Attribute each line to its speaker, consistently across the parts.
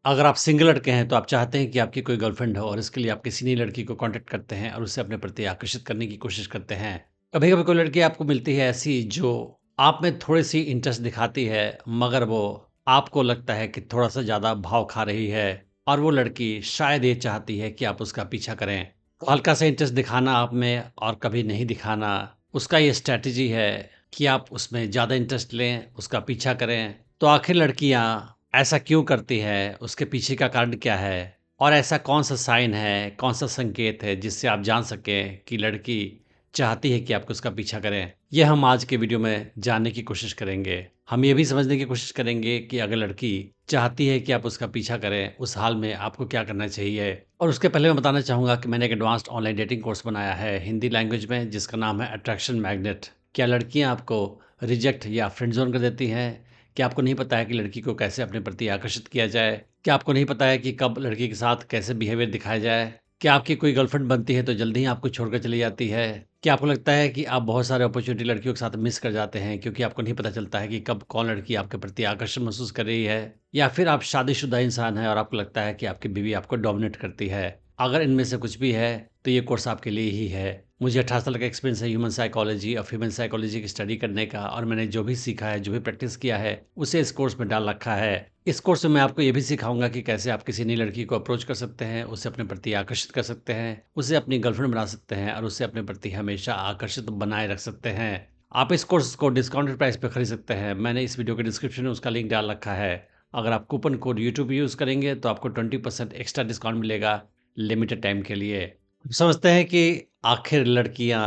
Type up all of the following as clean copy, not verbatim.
Speaker 1: अगर आप सिंगल लड़के हैं तो आप चाहते हैं कि आपकी कोई गर्लफ्रेंड हो और इसके लिए आप किसी नई लड़की को कांटेक्ट करते हैं और उससे अपने प्रति आकर्षित करने की कोशिश करते हैं। कभी-कभी कोई लड़की आपको मिलती है ऐसी जो आप में थोड़ी-सी इंटरेस्ट दिखाती है, मगर वो आपको लगता है कि थोड़ा-सा ज़्यादा भाव खा रही है और वो लड़की शायद ये चाहती है कि आप उसका पीछा करें। तो हल्का सा इंटरेस्ट दिखाना आप में और कभी नहीं दिखाना, उसका ये स्ट्रैटेजी है कि आप उसमें ज़्यादा इंटरेस्ट लें, उसका पीछा करें। तो आखिर लड़कियाँ ऐसा क्यों करती है? उसके पीछे का कारण क्या है? और ऐसा कौन-सा साइन है, कौन-सा संकेत है जिससे आप जान सकें कि लड़की चाहती है कि आप उसका पीछा करें? ये हम आज के वीडियो में जानने की कोशिश करेंगे। हम ये भी समझने की कोशिश करेंगे कि अगर लड़की चाहती है कि आप उसका पीछा करें, उस हाल में आपको क्या करना चाहिए? और उसके पहले मैं बताना चाहूँगा कि मैंने एक एडवांस्ड ऑनलाइन डेटिंग कोर्स बनाया है हिंदी लैंग्वेज में जिसका नाम है अट्रैक्शन मैग्नेट। क्या लड़कियाँ आपको रिजेक्ट या फ्रेंड ज़ोन कर देती हैं? क्या आपको नहीं पता है कि लड़की को कैसे अपने प्रति आकर्षित किया जाए? क्या आपको नहीं पता है कि कब लड़की के साथ कैसे बिहेवियर दिखाया जाए? क्या आपकी कोई गर्लफ्रेंड बनती है तो जल्दी ही आपको छोड़कर चली जाती है? क्या आपको लगता है कि आप बहुत सारे अपॉर्चुनिटी लड़कियों के साथ मिस कर जाते हैं क्योंकि आपको नहीं पता चलता है कि कब कौन लड़की आपके प्रति आकर्षण महसूस कर रही है? या फिर आप शादीशुदा इंसान हैं और आपको लगता है कि आपकी बीवी आपको डोमिनेट करती है? अगर इनमें से कुछ भी है, तो ये कोर्स आपके लिए ही है। मुझे 18 साल का एक्सपीरियंस है ह्यूमन साइकोलॉजी और फीमेल साइकोलॉजी की स्टडी करने का और मैंने जो भी सीखा है, जो भी प्रैक्टिस किया है, उसे इस कोर्स में डाल रखा है। इस कोर्स में मैं आपको ये भी सिखाऊँगा कि कैसे आप किसी नई लड़की को अप्रोच कर सकते हैं, उसे अपने प्रति आकर्षित कर सकते हैं, उसे अपनी गर्लफ्रेंड बना सकते हैं और उसे अपने प्रति हमेशा आकर्षित बनाए रख सकते हैं। आप इस कोर्स को डिस्काउंटेड प्राइस पे खरीद सकते हैं। मैंने इस वीडियो के डिस्क्रिप्शन में उसका लिंक डाल रखा है। अगर आप कूपन कोड यूट्यूब यूज़ करेंगे तो आपको 20% एक्स्ट्रा डिस्काउंट मिलेगा लिमिटेड टाइम के लिए। समझते हैं कि आखिर लड़कियां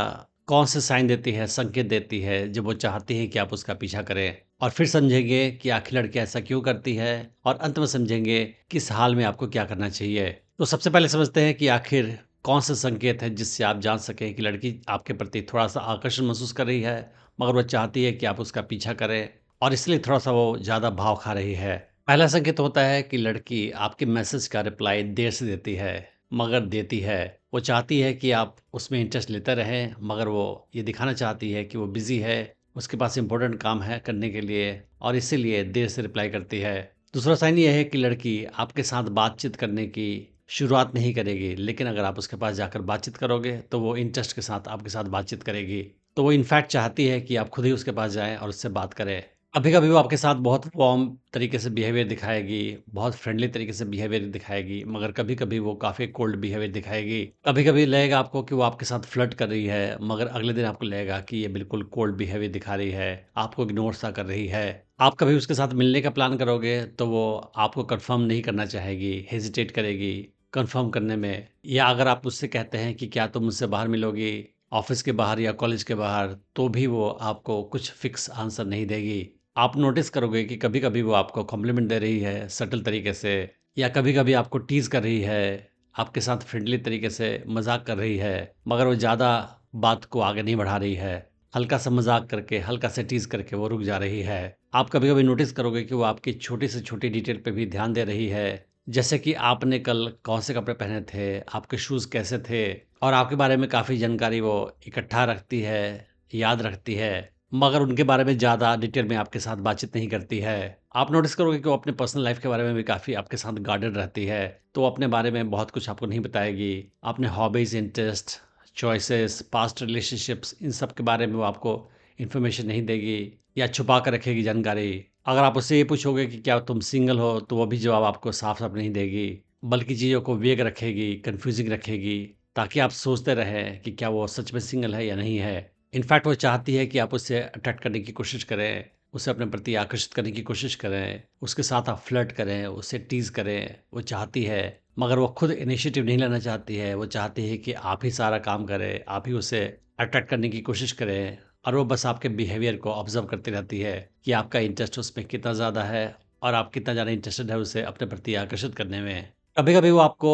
Speaker 1: कौन से साइन देती है, संकेत देती है जब वो चाहती हैं कि आप उसका पीछा करें, और फिर समझेंगे कि आखिर लड़की ऐसा क्यों करती है और अंत में समझेंगे कि इस हाल में आपको क्या करना चाहिए। तो सबसे पहले समझते हैं कि आखिर कौन से संकेत है जिससे आप जान सकें कि लड़की आपके प्रति थोड़ा सा आकर्षण महसूस कर रही है, मगर वो चाहती है कि आप उसका पीछा करें और इसलिए थोड़ा सा वो ज़्यादा भाव खा रही है। पहला संकेत होता है कि लड़की आपके मैसेज का रिप्लाई देर से देती है, मगर देती है। वो चाहती है कि आप उसमें इंटरेस्ट लेते रहें, मगर वो ये दिखाना चाहती है कि वो बिज़ी है, उसके पास इम्पोर्टेंट काम है करने के लिए और इसीलिए देर से रिप्लाई करती है। दूसरा साइन ये है कि लड़की आपके साथ बातचीत करने की शुरुआत नहीं करेगी, लेकिन अगर आप उसके पास जाकर बातचीत करोगे, तो वो इंटरेस्ट के साथ आपके साथ बातचीत करेगी। तो वो इनफैक्ट चाहती है कि आप खुद ही उसके पास जाएँ और उससे बात करें। कभी-कभी वो आपके साथ बहुत वार्म तरीके से बिहेवियर दिखाएगी, बहुत फ्रेंडली तरीके से बिहेवियर दिखाएगी, मगर कभी-कभी वो काफ़ी कोल्ड बिहेवियर दिखाएगी। कभी-कभी लगेगा आपको कि वो आपके साथ फ्लर्ट कर रही है, मगर अगले दिन आपको लगेगा कि ये बिल्कुल कोल्ड बिहेवियर दिखा रही है, आपको इग्नोर सा कर रही है। आप कभी उसके साथ मिलने का प्लान करोगे, तो वो आपको कन्फर्म नहीं करना चाहेगी, हेजिटेट करेगी कन्फर्म करने में। या अगर आप उससे कहते हैं कि क्या तुम मुझसे बाहर मिलोगी, ऑफ़िस के बाहर या कॉलेज के बाहर, तो भी वो आपको कुछ फ़िक्स आंसर नहीं देगी। आप नोटिस करोगे कि कभी-कभी वो आपको कॉम्प्लीमेंट दे रही है सटल तरीके से, या कभी-कभी आपको टीज़ कर रही है, आपके साथ फ्रेंडली तरीके से मज़ाक कर रही है, मगर वो ज़्यादा बात को आगे नहीं बढ़ा रही है। हल्का सा मज़ाक करके, हल्का सा टीज़ करके वो रुक जा रही है। आप कभी-कभी नोटिस करोगे कि वो आपकी छोटी से छोटी डिटेल पे भी ध्यान दे रही है, जैसे कि आपने कल कौन से कपड़े पहने थे, आपके शूज़ कैसे थे, और आपके बारे में काफ़ी जानकारी वो इकट्ठा रखती है, याद रखती है, मगर उनके बारे में ज़्यादा डिटेल में आपके साथ बातचीत नहीं करती है। आप नोटिस करोगे कि वो अपने पर्सनल लाइफ़ के बारे में भी काफ़ी आपके साथ गार्डेड रहती है, तो वो अपने बारे में बहुत कुछ आपको नहीं बताएगी। अपने hobbies, interest, choices, past relationships, इन सब के बारे में वो आपको इन्फॉर्मेशन नहीं देगी या छुपा कर रखेगी जानकारी। अगर आप उससे ये पूछोगे कि क्या तुम सिंगल हो, तो वो भी जवाब आपको साफ-साफ नहीं देगी, बल्कि चीज़ों को वेग रखेगी, कन्फ्यूज़िंग रखेगी, ताकि आप सोचते रहें कि क्या वो सच में सिंगल है या नहीं है। इनफैक्ट वो चाहती है कि आप उससे अट्रैक्ट करने की कोशिश करें, उसे अपने प्रति आकर्षित करने की कोशिश करें, उसके साथ आप फ्लर्ट करें, उसे टीज़ करें, वो चाहती है, मगर वो खुद इनिशिएटिव नहीं लेना चाहती है। वो चाहती है कि आप ही सारा काम करें, आप ही उसे अट्रैक्ट करने की कोशिश करें और वो बस आपके बिहेवियर को ऑब्ज़र्व करती रहती है कि आपका इंटरेस्ट उसमें कितना ज़्यादा है और आप कितना ज़्यादा इंटरेस्टेड है उसे अपने प्रति आकर्षित करने में। कभी-कभी वो आपको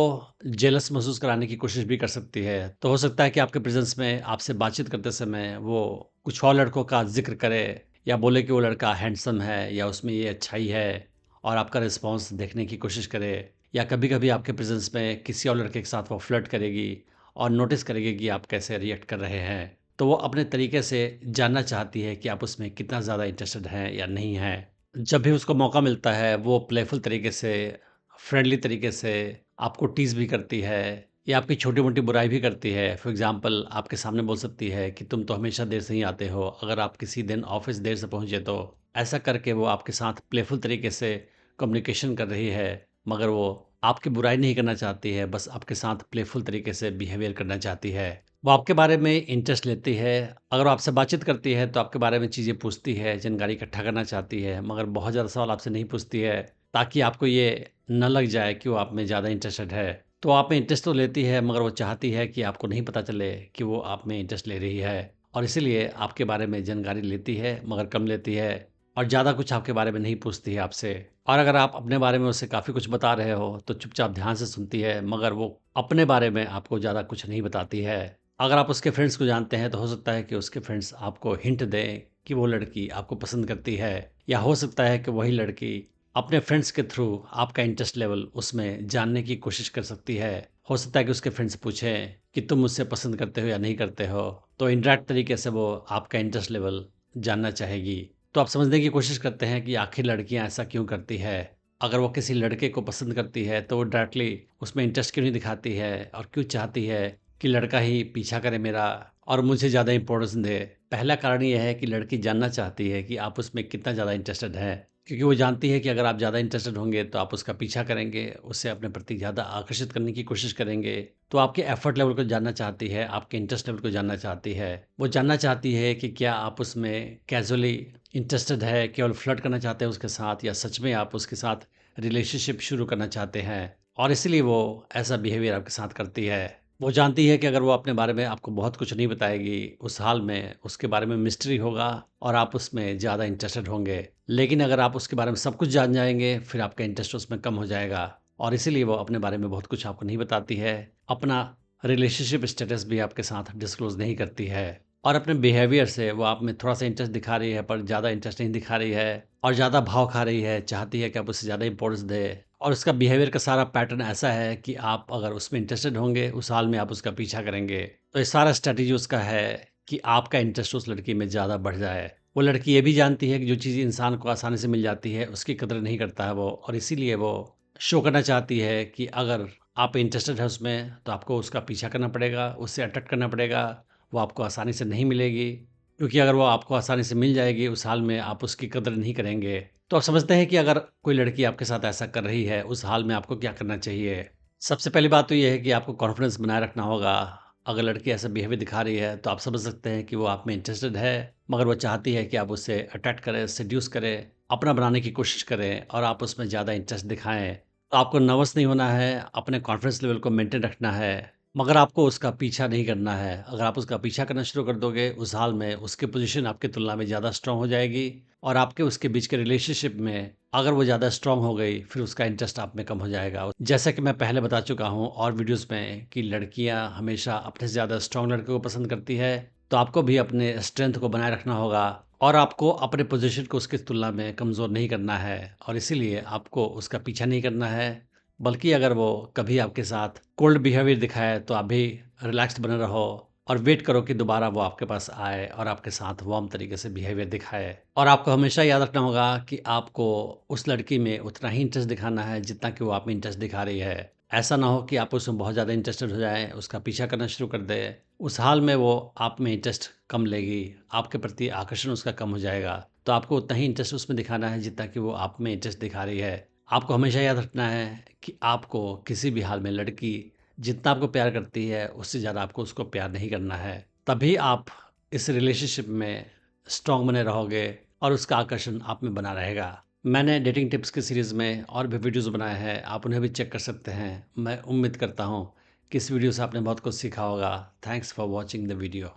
Speaker 1: जेलस महसूस कराने की कोशिश भी कर सकती है। तो हो सकता है कि आपके प्रेज़ेंस में आपसे बातचीत करते समय वो कुछ और लड़कों का ज़िक्र करे या बोले कि वो लड़का हैंडसम है या उसमें ये अच्छाई है, और आपका रिस्पॉन्स देखने की कोशिश करे। या कभी-कभी आपके प्रेज़ेंस में किसी और लड़के के साथ वो फ्लर्ट करेगी और नोटिस करेगी कि आप कैसे रिएक्ट कर रहे हैं। तो वो अपने तरीके से जानना चाहती है कि आप उसमें कितना ज़्यादा इंटरेस्टेड हैं या नहीं हैं। जब भी उसको मौका मिलता है, वो प्लेफुल तरीके से फ्रेंडली तरीके से आपको टीज़ भी करती है या आपकी छोटी-मोटी बुराई भी करती है। फॉर एग्ज़ाम्पल आपके सामने बोल सकती है कि तुम तो हमेशा देर से ही आते हो, अगर आप किसी दिन ऑफ़िस देर से पहुँचे तो। ऐसा करके वो आपके साथ प्लेफुल तरीके से कम्युनिकेशन कर रही है, मगर वो आपकी बुराई नहीं करना चाहती है, बस आपके साथ प्लेफुल तरीके से बिहेवियर करना चाहती है। वो आपके बारे में इंटरेस्ट लेती है, अगर वो आपसे बातचीत करती है तो आपके बारे में चीज़ें पूछती है, जानकारी इकट्ठा करना चाहती है, मगर बहुत ज़्यादा सवाल आपसे नहीं पूछती है, ताकि आपको ये न लग जाए कि वो आप में ज़्यादा इंटरेस्टेड है। तो आप में इंटरेस्ट तो लेती है, मगर वो चाहती है कि आपको नहीं पता चले कि वो आप में इंटरेस्ट ले रही है, और इसीलिए आपके बारे में जानकारी लेती है, मगर कम लेती है और ज़्यादा कुछ आपके बारे में नहीं पूछती है आपसे। और अगर आप अपने बारे में उससे काफ़ी कुछ बता रहे हो तो चुपचाप ध्यान से सुनती है, मगर वो अपने बारे में आपको ज़्यादा कुछ नहीं बताती है। अगर आप उसके फ्रेंड्स को जानते हैं तो हो सकता है कि उसके फ्रेंड्स आपको हिंट दें कि वो लड़की आपको पसंद करती है, या हो सकता है कि वही लड़की अपने फ्रेंड्स के थ्रू आपका इंटरेस्ट लेवल उसमें जानने की कोशिश कर सकती है। हो सकता है कि उसके फ्रेंड्स पूछें कि तुम मुझसे पसंद करते हो या नहीं करते हो, तो इनडायरेक्ट तरीके से वो आपका इंटरेस्ट लेवल जानना चाहेगी। तो आप समझने की कोशिश करते हैं कि आखिर लड़कियां ऐसा क्यों करती है। अगर वो किसी लड़के को पसंद करती है तो वो डायरेक्टली उसमें इंटरेस्ट क्यों नहीं दिखाती है, और क्यों चाहती है कि लड़का ही पीछा करे मेरा और मुझे ज़्यादा इंपॉर्टेंस दे। पहला कारण ये है कि लड़की जानना चाहती है कि आप उसमें कितना ज़्यादा इंटरेस्टेड है, क्योंकि वो जानती है कि अगर आप ज़्यादा इंटरेस्टेड होंगे तो आप उसका पीछा करेंगे, उससे अपने प्रति ज़्यादा आकर्षित करने की कोशिश करेंगे। तो आपके एफर्ट लेवल को जानना चाहती है, आपके इंटरेस्ट लेवल को जानना चाहती है। वो जानना चाहती है कि क्या आप उसमें कैजुअली इंटरेस्टेड है, केवल फ्लर्ट करना चाहते हैं उसके साथ, या सच में आप उसके साथ रिलेशनशिप शुरू करना चाहते हैं, और इसीलिए वो ऐसा बिहेवियर आपके साथ करती है। वो जानती है कि अगर वो अपने बारे में आपको बहुत कुछ नहीं बताएगी, उस हाल में उसके बारे में मिस्ट्री होगा और आप उसमें ज़्यादा इंटरेस्टेड होंगे। लेकिन अगर आप उसके बारे में सब कुछ जान जाएँगे, फिर आपका इंटरेस्ट उसमें कम हो जाएगा, और इसीलिए वो अपने बारे में बहुत कुछ आपको नहीं बताती है। अपना रिलेशनशिप स्टेटस भी आपके साथ डिस्क्लोज़ नहीं करती है, और अपने बिहेवियर से वो आप में थोड़ा-सा इंटरेस्ट दिखा रही है, पर ज़्यादा इंटरेस्ट नहीं दिखा रही है, और ज़्यादा भाव खा रही है, चाहती है कि आप उससे ज़्यादा इम्पोर्टेंस दें। और उसका बिहेवियर का सारा पैटर्न ऐसा है कि आप अगर उसमें इंटरेस्टेड होंगे, उस हाल में आप उसका पीछा करेंगे। तो ये सारा स्ट्रैटेजी उसका है कि आपका इंटरेस्ट उस लड़की में ज़्यादा बढ़ जाए। वो लड़की ये भी जानती है कि जो चीज़ इंसान को आसानी से मिल जाती है, उसकी कदर नहीं करता है वो, और इसीलिए वो शो करना चाहती है कि अगर आप इंटरेस्टेड है उसमें, तो आपको उसका पीछा करना पड़ेगा, उससे अट्रैक्ट करना पड़ेगा। वो आपको आसानी से नहीं मिलेगी, क्योंकि अगर वो आपको आसानी से मिल जाएगी, उस हाल में आप उसकी कदर नहीं करेंगे। तो आप समझते हैं कि अगर कोई लड़की आपके साथ ऐसा कर रही है, उस हाल में आपको क्या करना चाहिए? सबसे पहली बात तो ये है कि आपको कॉन्फिडेंस बनाए रखना होगा। अगर लड़की ऐसा बिहेवियर दिखा रही है, तो आप समझ सकते हैं कि वो आप में इंटरेस्टेड है, मगर वो चाहती है कि आप उससे अट्रैक्ट करें, सेड्यूस करें, अपना बनाने की कोशिश करें, और आप उसमें ज़्यादा इंटरेस्ट दिखाएँ। तो आपको नर्वस नहीं होना है, अपने कॉन्फिडेंस लेवल को मेंटेन रखना है, मगर आपको उसका पीछा नहीं करना है। अगर आप उसका पीछा करना शुरू कर दोगे, उस हाल में उसकी पोज़ीशन आपकी तुलना में ज़्यादा स्ट्रॉन्ग हो जाएगी, और आपके उसके बीच के रिलेशनशिप में अगर वो ज़्यादा स्ट्रॉन्ग हो गई, फिर उसका इंटरेस्ट आप में कम हो जाएगा। जैसा कि मैं पहले बता चुका हूँ और वीडियोज़ में, कि लड़कियाँ हमेशा अपने से ज़्यादा स्ट्रॉन्ग लड़के को पसंद करती है, तो आपको भी अपने स्ट्रेंथ को बनाए रखना होगा, और आपको अपने पोज़ीशन को उसकी तुलना में कमज़ोर नहीं करना है, और इसीलिए आपको उसका पीछा नहीं करना है। बल्कि अगर वो कभी आपके साथ कोल्ड बिहेवियर दिखाए, तो आप भी रिलैक्स्ड बने रहो, और वेट करो कि दोबारा वो आपके पास आए और आपके साथ वार्म तरीके से बिहेवियर दिखाए। और आपको हमेशा याद रखना होगा कि आपको उस लड़की में उतना ही इंटरेस्ट दिखाना है जितना कि वो आप में इंटरेस्ट दिखा रही है। ऐसा ना हो कि आप उसमें बहुत ज़्यादा इंटरेस्टेड हो जाएँ, उसका पीछा करना शुरू कर दें। उस हाल में वो आप में इंटरेस्ट कम लेगी, आपके प्रति आकर्षण उसका कम हो जाएगा। तो आपको उतना ही इंटरेस्ट उसमें दिखाना है जितना कि वो आप में इंटरेस्ट दिखा रही है। आपको हमेशा याद रखना है कि आपको किसी भी हाल में लड़की जितना आपको प्यार करती है, उससे ज़्यादा आपको उसको प्यार नहीं करना है। तभी आप इस रिलेशनशिप में स्ट्रॉन्ग बने रहोगे, और उसका आकर्षण आप में बना रहेगा। मैंने डेटिंग टिप्स की सीरीज़ में और भी वीडियोज़ बनाए हैं, आप उन्हें भी चेक कर सकते हैं। मैं उम्मीद करता हूँ कि इस वीडियो से आपने बहुत कुछ सीखा होगा। Thanks for watching the video.